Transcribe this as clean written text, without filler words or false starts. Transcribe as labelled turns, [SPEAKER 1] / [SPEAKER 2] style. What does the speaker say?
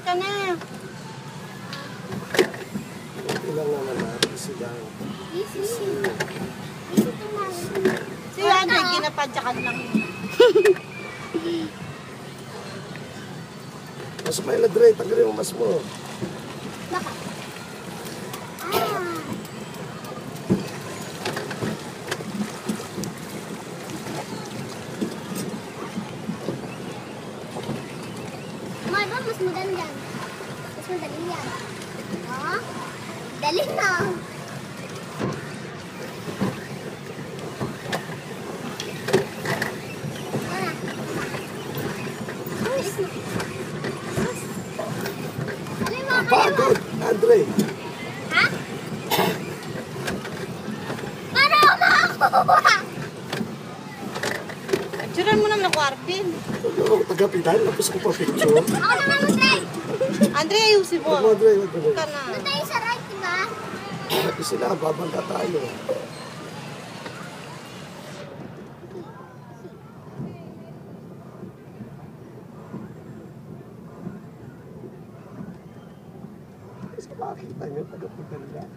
[SPEAKER 1] ka na.
[SPEAKER 2] Ilang naman natin sila.
[SPEAKER 1] Si Andre, ginapadyakan lang.
[SPEAKER 2] Mas may ladre, tanggalin mo mas mo.
[SPEAKER 3] Baka. Mahal ba? Mas madali yan. Mas madali yan. Oh, dali na.
[SPEAKER 2] Pagod, Andre.
[SPEAKER 3] Ha? Paano ako makakuha?
[SPEAKER 1] Picturean mo naman ako, Arvin.
[SPEAKER 2] Ano, tagapitan, tapos ako pa picture.
[SPEAKER 3] Ako naman mag-try.
[SPEAKER 1] Andre, ayusin mo.
[SPEAKER 2] Wag mo, Andre, wag mo.
[SPEAKER 1] Huwag ka na.
[SPEAKER 3] Doon tayo sa right, diba?
[SPEAKER 2] Pati sila, babangga tayo. Sa makakita nyo, tagapitan nila.